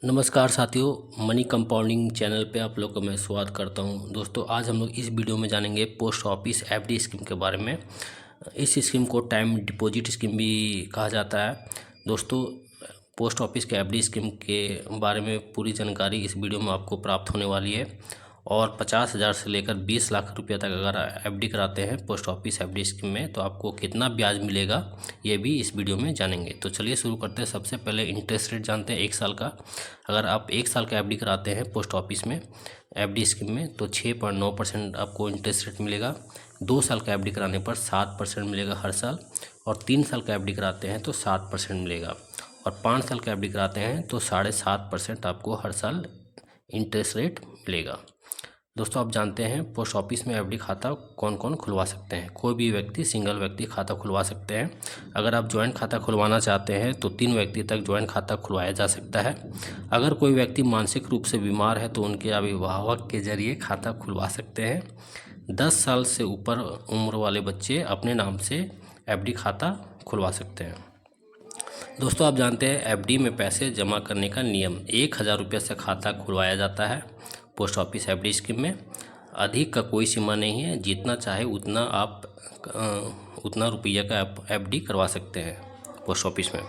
नमस्कार साथियों, money compounding channel पे आप लोग का मैं स्वागत करता हूं। दोस्तों, आज हम लोग इस वीडियो में जानेंगे पोस्ट ऑफिस एफडी स्कीम के बारे में। इस स्कीम को टाइम डिपॉजिट स्कीम भी कहा जाता है। दोस्तों, पोस्ट ऑफिस के एफडी स्कीम के बारे में पूरी जानकारी इस वीडियो में आपको प्राप्त होने वाली है। और 50,000 से लेकर 20 लाख रुपये तक अगर एफडी कराते हैं पोस्ट ऑफिस एफडी स्कीम में तो आपको कितना ब्याज मिलेगा ये भी इस वीडियो में जानेंगे। तो चलिए शुरू करते हैं। सबसे पहले इंटरेस्ट रेट जानते हैं 1 साल का। अगर आप 1 साल का एफडी कराते हैं पोस्ट ऑफिस में एफडी स्कीम में तो 6.9% आपको इंटरेस्ट रेट मिलेगा। 2 साल का एफडी कराने पर 7% मिलेगा हर साल। और 3 साल का एफडी कराते हैं तो 7% मिलेगा। और 5 साल का एफडी कराते हैं तो 7.5% आपको हर साल इंटरेस्ट रेट मिलेगा। दोस्तों, आप जानते हैं पोस्ट ऑफिस में एफडी खाता कौन कौन खुलवा सकते हैं। कोई भी व्यक्ति, सिंगल व्यक्ति खाता खुलवा सकते हैं। अगर आप ज्वाइंट खाता खुलवाना चाहते हैं तो 3 व्यक्ति तक ज्वाइंट खाता खुलवाया जा सकता है। अगर कोई व्यक्ति मानसिक रूप से बीमार है तो उनके अभिभावक के जरिए खाता खुलवा सकते हैं। 10 साल से ऊपर उम्र वाले बच्चे अपने नाम से एफडी खाता खुलवा सकते हैं। दोस्तों, आप जानते हैं एफडी में पैसे जमा करने का नियम 1,000 रुपये से खाता खुलवाया जाता है पोस्ट ऑफिस एफडी स्कीम में। अधिक का कोई सीमा नहीं है, जितना चाहे उतना आप उतना रुपये का आप एफडी करवा सकते हैं पोस्ट ऑफिस में।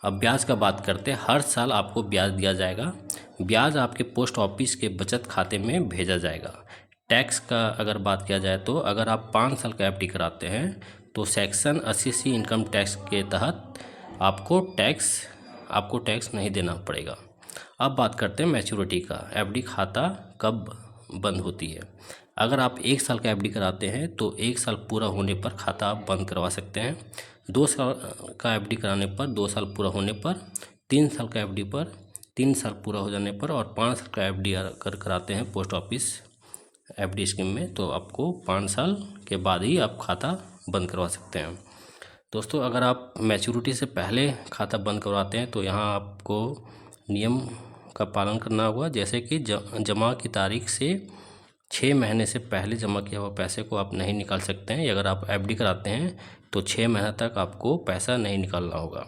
अब ब्याज का बात करते हैं। हर साल आपको ब्याज दिया जाएगा। ब्याज आपके पोस्ट ऑफिस के बचत खाते में भेजा जाएगा। टैक्स का अगर बात किया जाए तो अगर आप 5 साल का एफडी कराते हैं तो सेक्शन 80C इनकम टैक्स के तहत आपको टैक्स नहीं देना पड़ेगा। अब बात करते हैं मैच्योरिटी का। एफडी खाता कब बंद होती है। अगर आप 1 साल का एफडी कराते हैं तो 1 साल पूरा होने पर खाता आप बंद करवा सकते हैं। 2 साल का एफडी कराने पर 2 साल पूरा होने पर, 3 साल का एफडी पर 3 साल पूरा हो जाने पर, और 5 साल का एफडी अगर कराते हैं पोस्ट ऑफिस एफडी स्कीम में तो आपको 5 साल के बाद ही आप खाता बंद करवा सकते हैं। दोस्तों, अगर आप मैच्योरिटी से पहले खाता बंद करवाते हैं तो यहाँ आपको नियम का पालन करना होगा। जैसे कि जमा की तारीख से 6 महीने से पहले जमा किया हुआ पैसे को आप नहीं निकाल सकते हैं। अगर आप एफडी कराते हैं तो 6 महीने तक आपको पैसा नहीं निकालना होगा।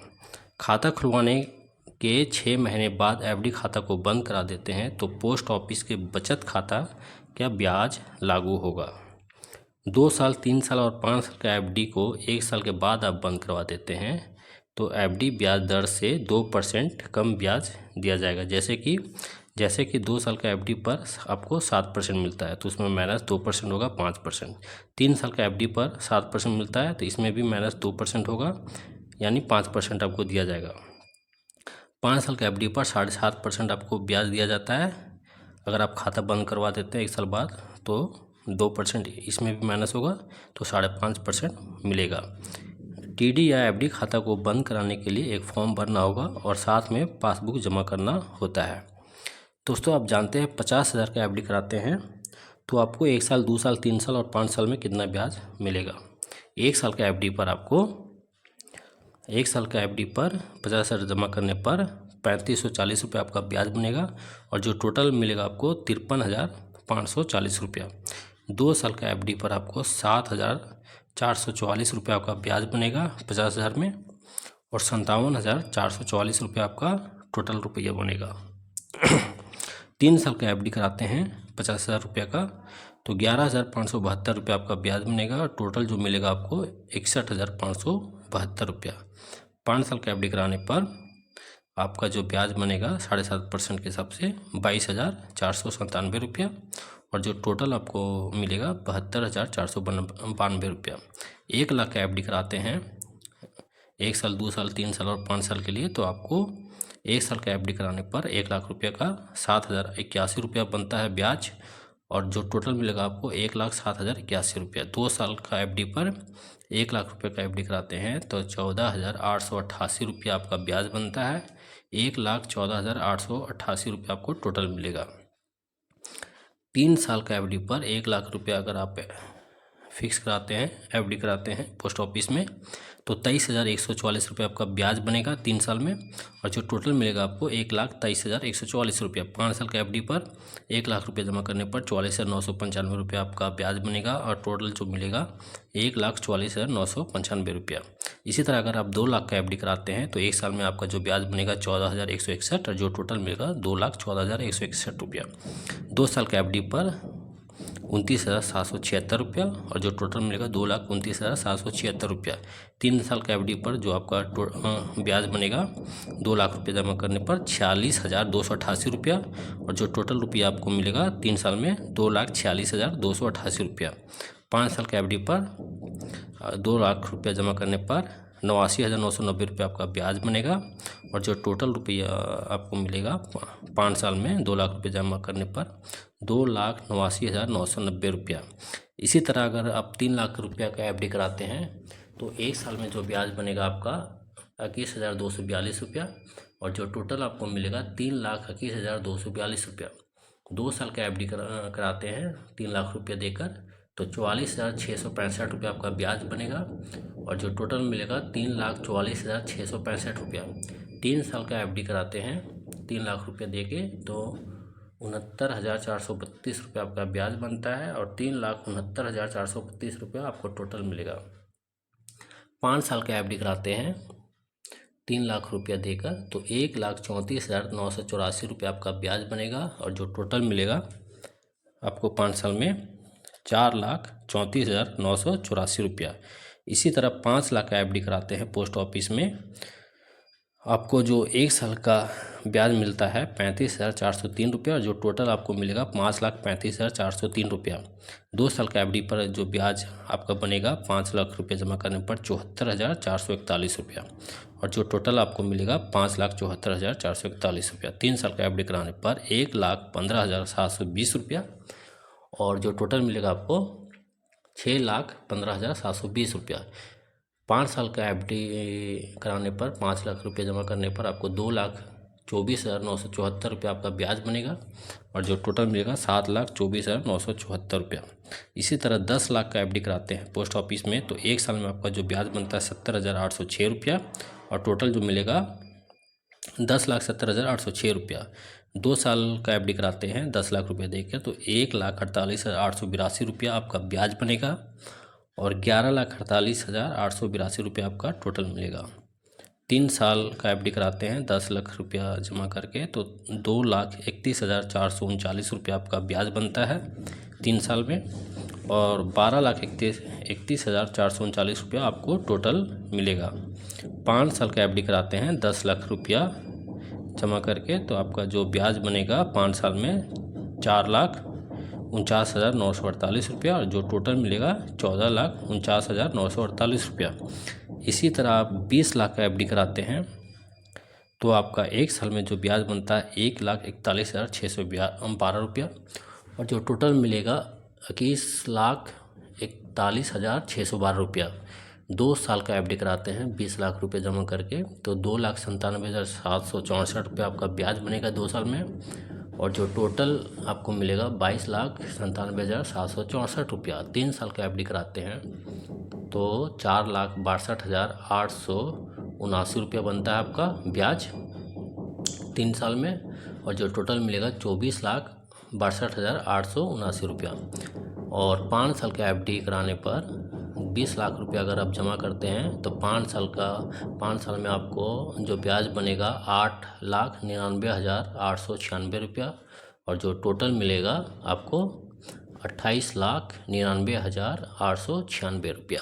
खाता खुलवाने के 6 महीने बाद एफडी खाता को बंद करा देते हैं तो पोस्ट ऑफिस के बचत खाता का ब्याज लागू होगा। 2 साल, 3 साल और 5 साल का एफडी को 1 साल के बाद आप बंद करवा देते हैं तो एफडी ब्याज दर से 2% कम ब्याज दिया जाएगा। जैसे कि 2 साल का एफडी पर आपको 7% मिलता है तो उसमें माइनस 2% होगा 5%। 3 साल का एफडी पर 7% मिलता है तो इसमें भी माइनस 2% होगा, यानी 5% आपको दिया जाएगा। 5 साल का एफडी पर 7.5% आपको ब्याज दिया जाता है। अगर आप खाता बंद करवा देते हैं 1 साल बाद तो 2% इसमें भी माइनस होगा तो 5.5% मिलेगा। टीडी या एफडी खाता को बंद कराने के लिए एक फॉर्म भरना होगा और साथ में पासबुक जमा करना होता है। दोस्तों, आप जानते हैं 50,000 का एफडी कराते हैं तो आपको 1 साल, 2 साल, 3 साल और 5 साल में कितना ब्याज मिलेगा। 1 साल का एफडी पर आपको 1 साल का एफडी पर 50,000 जमा करने पर 3540 रुपये आपका ब्याज बनेगा और जो टोटल मिलेगा आपको 53,540 रुपया। 2 साल का एफडी पर आपको 7,444 रुपये आपका ब्याज बनेगा 50,000 में, और 57,444 रुपये आपका टोटल रुपया बनेगा। 3 साल का एफडी कराते हैं 50,000 रुपये का तो 11,572 रुपये आपका ब्याज बनेगा और टोटल जो मिलेगा आपको 61,572 रुपया। 5 साल का एफडी कराने पर आपका जो ब्याज बनेगा 7.5% के हिसाब से 22,497 रुपया और जो टोटल आपको मिलेगा 72,492 रुपया। 1 लाख का एफडी कराते हैं 1 साल, 2 साल, 3 साल और 5 साल के लिए तो आपको 1 साल का एफडी कराने पर 1 लाख रुपये का 7,081 रुपया बनता है ब्याज और जो टोटल मिलेगा आपको 1,07,081 रुपया। 2 साल का एफडी पर 1 लाख रुपये का एफडी कराते हैं तो 14,888 रुपया आपका ब्याज बनता है। 1,14,888 रुपया आपको टोटल मिलेगा। 3 साल का एफडी पर 1 लाख रुपया अगर आप फिक्स कराते हैं, एफडी कराते हैं पोस्ट ऑफिस में तो 23,144 रुपये आपका ब्याज बनेगा 3 साल में और जो टोटल मिलेगा आपको 1,23,144 रुपया। 5 साल का एफडी पर 1 लाख रुपये जमा करने पर 44,995 रुपया आपका ब्याज बनेगा और टोटल जो मिलेगा 1,44,995 रुपया। इसी तरह अगर आप 2 लाख का एफडी कराते हैं तो 1 साल में आपका जो ब्याज बनेगा 14,161 और जो टोटल मिलेगा 2,14,161 रुपया। 2 साल का एफडी पर 29,776 रुपया और जो टोटल मिलेगा 2,29,776 रुपया। 3 साल का एफडी पर जो आपका ब्याज बनेगा 2 लाख रुपये जमा करने पर 46,288 रुपया और जो टोटल रुपया आपको मिलेगा 3 साल में 2,46,288 रुपया। 5 साल का एफडी पर 2 लाख रुपया जमा करने पर 89,990 रुपये आपका ब्याज बनेगा और जो टोटल रुपया आपको मिलेगा 5 साल में 2 लाख रुपये जमा करने पर 2,89,990 रुपया। इसी तरह अगर आप 3 लाख रुपया का एफडी कराते हैं तो 1 साल में जो ब्याज बनेगा आपका 21,242 रुपया और जो टोटल आपको मिलेगा 3,21,242 रुपया। 2 साल का एफडी कराते हैं 3 लाख रुपया देकर तो 44,665 रुपया आपका ब्याज बनेगा और जो टोटल मिलेगा 3,44,665 रुपया। 3 साल का एफडी कराते हैं 3 लाख रुपया देके तो 69,432 रुपया आपका ब्याज बनता है और 3,69,432 रुपया आपको टोटल मिलेगा। 5 साल का एफडी कराते हैं 3 लाख रुपया देकर तो 1,34,984 रुपया आपका ब्याज बनेगा और जो टोटल मिलेगा आपको 5 साल में 4,34,984 रुपया। इसी तरह 5 लाख का एफडी कराते हैं पोस्ट ऑफिस में आपको जो 1 साल का ब्याज मिलता है 35,403 रुपया और जो टोटल आपको मिलेगा 5,35,403 रुपया। 2 साल का एफडी पर जो ब्याज आपका बनेगा 5 लाख रुपये जमा करने पर 74,441 रुपया और जो टोटल आपको मिलेगा 5,74,441 रुपया। 3 साल का एफडी कराने पर 1,15,720 रुपया और जो टोटल मिलेगा आपको 6,15,720 रुपया। 5 साल का एफडी कराने पर 5 लाख रुपये जमा करने पर आपको 2,24,974 रुपया आपका ब्याज बनेगा और जो टोटल मिलेगा 7,24,974 रुपया। इसी तरह 10 लाख का एफडी कराते हैं पोस्ट ऑफिस में तो 1 साल में आपका जो ब्याज बनता है 70,806 रुपया और टोटल जो मिलेगा 10,70,806 रुपया। 2 साल का एफडी कराते हैं 10 लाख रुपये देकर तो 1,48,882 रुपया आपका ब्याज बनेगा और 11,48,882 रुपया आपका टोटल मिलेगा। 3 साल का एफडी कराते हैं 10 लाख रुपया जमा करके तो 2,31,439 रुपया आपका ब्याज बनता है 3 साल में और 12,31,439 रुपया आपको टोटल मिलेगा। 5 साल का एफडी कराते हैं 10 लाख रुपया जमा करके तो आपका जो ब्याज बनेगा 5 साल में 4,49,948 रुपया और जो टोटल मिलेगा 14,49,948 रुपया। इसी तरह आप 20 लाख का एफडी कराते हैं तो आपका 1 साल में जो ब्याज बनता है 1,41,612 रुपया और जो टोटल मिलेगा 21,41,612 रुपया। 2 साल का एफडी कराते हैं 20 लाख रुपये जमा करके तो 2,97,764 रुपये आपका ब्याज बनेगा 2 साल में और जो टोटल आपको मिलेगा 22,97,764 रुपया। 3 साल का एफडी कराते हैं तो 4,62,879 रुपया बनता है आपका ब्याज 3 साल में और जो टोटल मिलेगा 24,62,879 रुपया। और 5 साल का एफडी कराने पर 20 लाख रुपया अगर आप जमा करते हैं तो 5 साल में आपको जो ब्याज बनेगा 8,99,896 रुपया और जो टोटल मिलेगा आपको 28,99,896 रुपया।